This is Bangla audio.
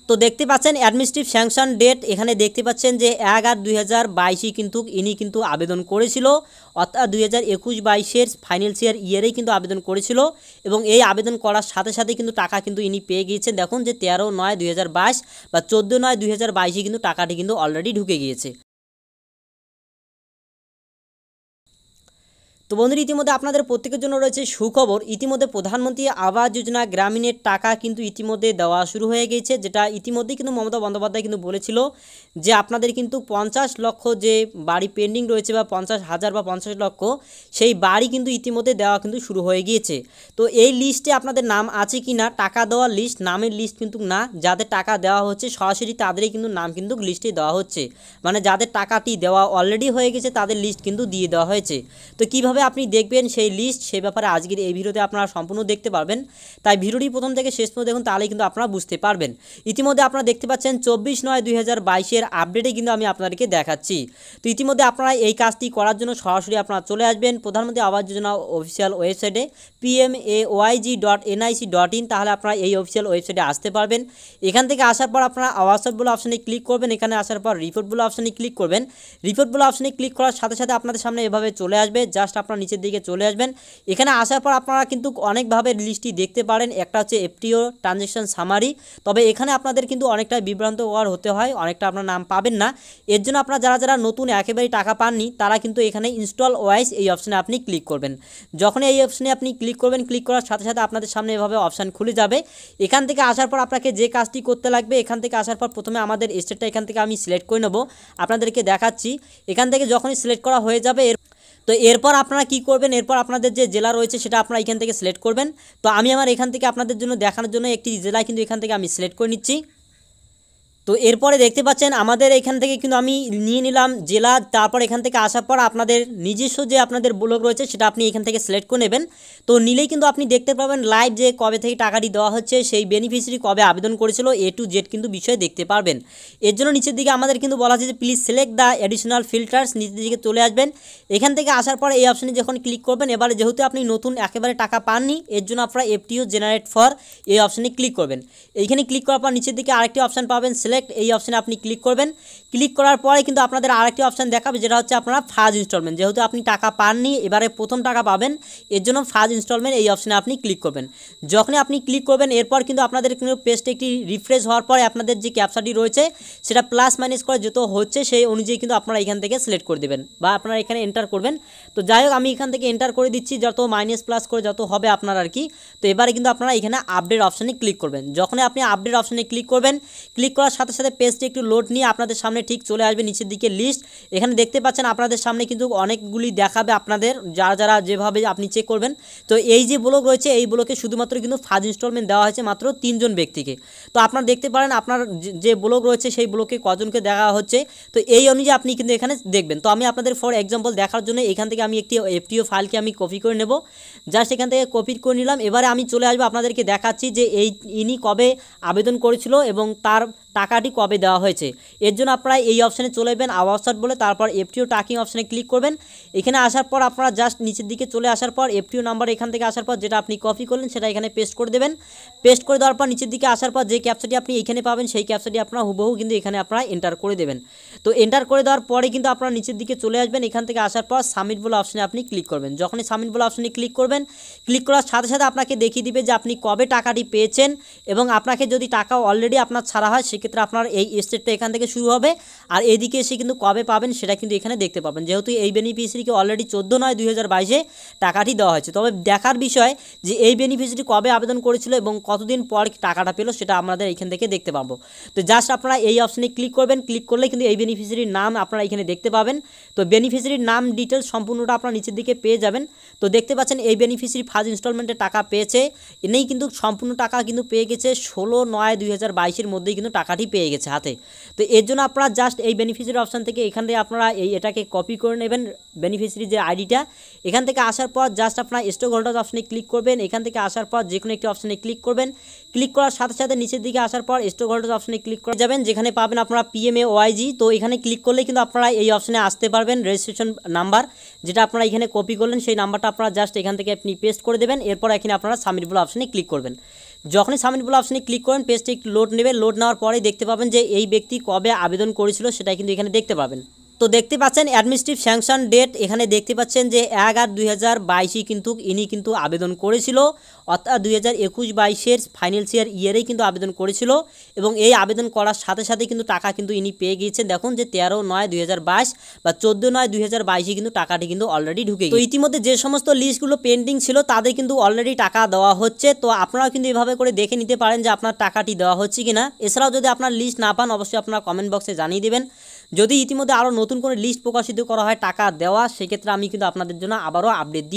তো দেখতে পাচ্ছেন অ্যাডমিনিস্ট্রেটিভ স্যাংশন ডেট এখানে দেখতে পাচ্ছেন যে 1/8/2022 কিন্তু ইনি কিন্তু আবেদন করেছিল, অর্থাৎ 2021-22 ফাইন্যান্সিয়াল ইয়ারেই কিন্তু আবেদন করেছিল এবং এই আবেদন করার সাথে সাথে কিন্তু টাকা কিন্তু ইনি পেয়ে গিয়েছেন। দেখুন যে 13/9/2022 বা 14/9/2022 কিন্তু টাকাটি কিন্তু অলরেডি ঢুকে গিয়েছে। তো বন্ধুরা, ইতিমধ্যে আপনাদের প্রত্যেকের জন্য রয়েছে সুখবর। ইতিমধ্যে প্রধানমন্ত্রী আবাস যোজনা গ্রামীণের টাকা কিন্তু ইতিমধ্যে দেওয়া শুরু হয়ে গিয়েছে, যেটা ইতিমধ্যেই কিন্তু মমতা বন্দ্যোপাধ্যায় কিন্তু বলেছিল যে আপনাদের কিন্তু 50 লক্ষ যে বাড়ি পেন্ডিং রয়েছে বা 50,000 বা 50 লক্ষ সেই বাড়ি কিন্তু ইতিমধ্যে দেওয়া কিন্তু শুরু হয়ে গিয়েছে। তো এই লিস্টে আপনাদের নাম আছে কি না, টাকা দেওয়ার লিস্ট, নামের লিস্ট কিন্তু না, যাদের টাকা দেওয়া হচ্ছে সরাসরি তাদেরই কিন্তু নাম কিন্তু লিস্টে দেওয়া হচ্ছে, মানে যাদের টাকাটি দেওয়া অলরেডি হয়ে গেছে তাদের লিস্ট কিন্তু দিয়ে দেওয়া হয়েছে। তো কীভাবে আপনি দেখবেন সেই লিস্ট, সেই ব্যাপারে আজকের এই ভিডিওতে আপনারা সম্পূর্ণ দেখতে পারবেন, তাই ভিডিওটি প্রথম থেকে শেষ পর্যন্ত দেখুন, তাহলে কিন্তু আপনারা বুঝতে পারবেন। ইতিমধ্যে আপনারা দেখতে পাচ্ছেন 24/9/2022 আপডেটে কিন্তু আমি আপনাদেরকে দেখাচ্ছি। তো ইতিমধ্যে আপনারা এই কাজটি করার জন্য সরাসরি আপনারা চলে আসবেন প্রধানমন্ত্রী আবাস যোজনা অফিসিয়াল ওয়েবসাইটে pmayg.nic.in, তাহলে আপনারা এই অফিসিয়াল ওয়েবসাইটে আসতে পারবেন। এখান থেকে আসার পর আপনারা হোয়াটসঅ্যাপ বলে অপশানে ক্লিক করবেন, এখানে আসার পর রিপোর্ট বলে অপশানে ক্লিক করবেন। রিপোর্ট বলে অপশানে ক্লিক করার সাথে সাথে আপনাদের সামনে এভাবে চলে আসবে, জাস্ট আপনারা নিচের দিকে চলে আসবেন। এখানে আসার পর আপনারা কিন্তু অনেকভাবে লিস্টটি দেখতে পারেন, একটা হচ্ছে এফটিও ট্রানজ্যাকশন সামারি, তবে এখানে আপনাদের কিন্তু অনেকটা বিভ্রান্তকর হতে হয়, অনেকটা আপনার নাম পাবেন না। এর জন্য আপনারা যারা যারা নতুন একেবারেই টাকা পাননি তারা কিন্তু এখানে ইনস্টল ওয়াইজ এই অপশানে আপনি ক্লিক করবেন। যখন এই অপশানে আপনি ক্লিক করবেন, ক্লিক করার সাথে সাথে আপনাদের সামনে এভাবে অপশান খুলে যাবে। এখান থেকে আসার পর আপনাকে যে কাজটি করতে লাগবে, এখান থেকে আসার পর প্রথমে আমাদের স্টেটটা এখান থেকে আমি সিলেক্ট করে নেব, আপনাদেরকে দেখাচ্ছি। এখান থেকে যখনই সিলেক্ট করা হয়ে যাবে তো এরপর আপনারা কি করবেন, এরপর আপনাদের যে জেলা রয়েছে সেটা আপনারা এখান থেকে সিলেক্ট করবেন। তো আমি আমার এখান থেকে আপনাদের জন্য দেখানোর জন্য একটি জেলা কিন্তু এখান থেকে আমি সিলেক্ট করে নিচ্ছি। তো এরপরে দেখতে পাচ্ছেন আমাদের এখান থেকে কিন্তু আমি নিয়ে নিলাম জেলা, তারপর এখান থেকে আসার পর আপনাদের নিজস্ব যে আপনাদের ব্লক রয়েছে সেটা আপনি এখান থেকে সিলেক্ট করে নেবেন। তো নিলেই কিন্তু আপনি দেখতে পাবেন লাইভ যে কবে থেকে টাকাটি দেওয়া হচ্ছে, সেই বেনিফিশিয়ারি কবে আবেদন করেছিল, A to Z কিন্তু বিষয়ে দেখতে পারবেন। এর জন্য নিচের দিকে আমাদের কিন্তু বলা আছে যে please select the additional filters, নিচের দিকে চলে আসবেন। এখান থেকে আসার পর এই অপশানে যখন ক্লিক করবেন, এবারে যেহেতু আপনি নতুন একেবারে টাকা পাননি এর জন্য আপনারা FTO জেনারেট ফর এই অপশানে ক্লিক করবেন। এইখানে ক্লিক করার পর নিচের দিকে আরেকটি অপশান পাবেন এই অপশানে আপনি ক্লিক করবেন। ক্লিক করার পরে কিন্তু আপনাদের আরেকটি অপশান দেখাবে, যেটা হচ্ছে আপনারা ফার্স্ট ইনস্টলমেন্ট, যেহেতু আপনি টাকা পাননি এবারে প্রথম টাকা পাবেন এর জন্য ফার্স্ট ইনস্টলমেন্ট এই অপশানে আপনি ক্লিক করবেন। যখনই আপনি ক্লিক করবেন এরপর কিন্তু আপনাদের কিন্তু পেজটা একটি রিফ্রেশ হওয়ার পরে আপনাদের যে ক্যাপচাটি রয়েছে সেটা প্লাস মাইনাস করে যত হচ্ছে সেই অনুযায়ী কিন্তু আপনারা এখান থেকে সিলেক্ট করে দেবেন বা আপনারা এখানে এন্টার করবেন। তো যাই হোক আমি এখান থেকে এন্টার করে দিচ্ছি, যত মাইনাস প্লাস করে যত হবে আপনার আর কি। তো এবারে কিন্তু আপনারা এখানে আপডেট অপশানে ক্লিক করবেন। যখনই আপনি আপডেট অপশানে ক্লিক করবেন, ক্লিক করার সাথে সাথে পেজটি একটু লোড নিয়ে আপনাদের সামনে ঠিক চলে আসবে নিচের দিকে লিস্ট। এখানে দেখতে পাচ্ছেন আপনাদের সামনে কিন্তু অনেকগুলি দেখাবে আপনাদের যারা যারা যেভাবে আপনি চেক করবেন। তো এই যে ব্লক রয়েছে এই ব্লকে শুধুমাত্র কিন্তু ফার্স্ট ইনস্টলমেন্ট দেওয়া হয়েছে মাত্র 3 জন ব্যক্তিকে। তো আপনারা দেখতে পারেন আপনার যে ব্লক রয়েছে সেই ব্লকে কজনকে দেওয়া হচ্ছে, তো এই অনুযায়ী আপনি কিন্তু এখানে দেখবেন। তো আমি আপনাদের ফর এক্সাম্পল দেখার জন্য এখান থেকে আমি একটি FTO ফাইলকে আমি কপি করে নেব, জাস্ট এখান থেকে কপি করে নিলাম। এবারে আমি চলে আসবো আপনাদেরকে দেখাচ্ছি যে ইনি কবে আবেদন করেছিল এবং তার টাকাটি কবে দেওয়া হয়েছে। এর জন্য আপনারা এই অপশানে চলে যাবেন আওয়ারসাট বলে, তারপর FTO ট্র্যাকিং অপশানে ক্লিক করবেন। এখানে আসার পর আপনারা জাস্ট নিচের দিকে চলে আসার পর FTO নাম্বার এখান থেকে আসার পর যেটা আপনি কপি করলেন সেটা এখানে পেস্ট করে দেবেন। পেস্ট করে দেওয়ার পর নিচের দিকে আসার পর যে ক্যাপচাটি আপনি এখানে পাবেন সেই ক্যাপচাটি আপনারা হুবহু কিন্তু এখানে আপনারা এন্টার করে দেবেন। তো এন্টার করে দেওয়ার পরে কিন্তু আপনারা নিচের দিকে চলে আসবেন। এখান থেকে আসার পর সাবমিট বলে অপশানে আপনি ক্লিক করবেন। যখনই সাবমিট বলে অপশানে ক্লিক করবেন, ক্লিক করার সাথে সাথে আপনাকে দেখিয়ে দিবে যে আপনি কবে টাকাটি পেয়েছেন এবং আপনাকে যদি টাকা অলরেডি আপনার ছাড়া হয় সেক্ষেত্রে আপনার এই স্টেটটা এখান থেকে শুরু হবে, আর এইদিকে এসে কিন্তু কবে পাবেন সেটা কিন্তু এখানে দেখতে পাবেন। যেহেতু এই বেনিফিশিয়ারিকে অলরেডি 14/9/2022 টাকাটি দেওয়া হয়েছে, তবে দেখার বিষয় যে এই বেনিফিশিয়ারি কবে আবেদন করেছিল এবং কতদিন পর টাকাটা পেলো সেটা আমাদের এখান থেকে দেখতে পাবো। তো জাস্ট আপনারা এই অপশানে ক্লিক করবেন, ক্লিক করলে কিন্তু এই বেনিফিশিয়ারির নাম আপনারা এখানে দেখতে পাবেন। তো বেনিফিশিয়ারির নাম ডিটেলস সম্পূর্ণটা আপনারা নিচের দিকে পেয়ে যাবেন। তো দেখতে পাচ্ছেন এই বেনিফিশিয়ারি ফার্স্ট ইনস্টলমেন্টের টাকা পেয়েছে, এনেই কিন্তু সম্পূর্ণ টাকা কিন্তু পেয়ে গেছে 16/9/2022 মধ্যেই কিন্তু টাকাটি পেয়ে গেছে হাতে। তো এর জন্য আপনারা জাস্ট এই বেনিফিশিয়ারি অপশান থেকে এখান থেকে আপনারা এটাকে কপি করে নেবেন বেনিফিশিয়ারি যে আইডিটা। এখান থেকে আসার পর জাস্ট আপনারা স্টক হোল্ডার্স অপশানে ক্লিক করবেন। এখান থেকে আসার পর যে কোনো একটি অপশানে ক্লিক করবেন। ক্লিক করার সাথে সাথে নিচের দিকে আসার পর স্টক হোল্ডার্স অপশানে ক্লিক করে যাবেন, যেখানে পাবেন আপনারা PMAYG। তো এখানে ক্লিক করলে কিন্তু আপনারা এই অপশানে আসতে পারবেন। রেজিস্ট্রেশন নাম্বার যেটা আপনারা এখানে কপি করলেন সেই নাম্বারটা আপনারা জাস্ট এখান থেকে আপনি পেস্ট করে দেবেন। এরপর এখানে আপনারা সাবমিট বলে অপশানে ক্লিক করবেন। যখনই সাবমিট বলে অপশনে ক্লিক করেন পেজটি একটু লোড নেবে, লোড নেওয়ার পরেই দেখতে পাবেন যে এই ব্যক্তি কবে আবেদন করেছিল সেটা কিন্তু এখানে দেখতে পাবেন। তো দেখতে পাচ্ছেন অ্যাডমিনিস্ট্রেটিভ স্যাংশন ডেট, এখানে দেখতে পাচ্ছেন যে 1/8/2022 কিন্তু ইনি কিন্তু আবেদন করেছিল, অর্থাৎ 2021-22 ফাইন্যান্সিয়াল ইয়ারেই কিন্তু আবেদন করেছিল এবং এই আবেদন করার সাথে সাথে কিন্তু টাকা কিন্তু ইনি পেয়ে গিয়েছেন। দেখুন যে 13/9/2022 বা 14/9/2022 কিন্তু টাকাটি কিন্তু অলরেডি ঢুকে গেছে। তো ইতিমধ্যে যে সমস্ত লিস্টগুলো পেন্ডিং ছিল তাদের কিন্তু অলরেডি টাকা দেওয়া হচ্ছে। তো আপনারাও কিন্তু এভাবে করে দেখে নিতে পারেন যে আপনার টাকাটি দেওয়া হচ্ছে কিনা। এছাড়াও যদি আপনার লিস্ট না পান অবশ্যই আপনারা কমেন্ট বক্সে জানিয়ে দেবেন। যদি ইতিমধ্যে আরও নতুন করে লিস্ট প্রকাশিত করা হয় টাকা দেওয়া, সেক্ষেত্রে আমি কিন্তু আপনাদের জন্য আবারও আপডেট দিয়ে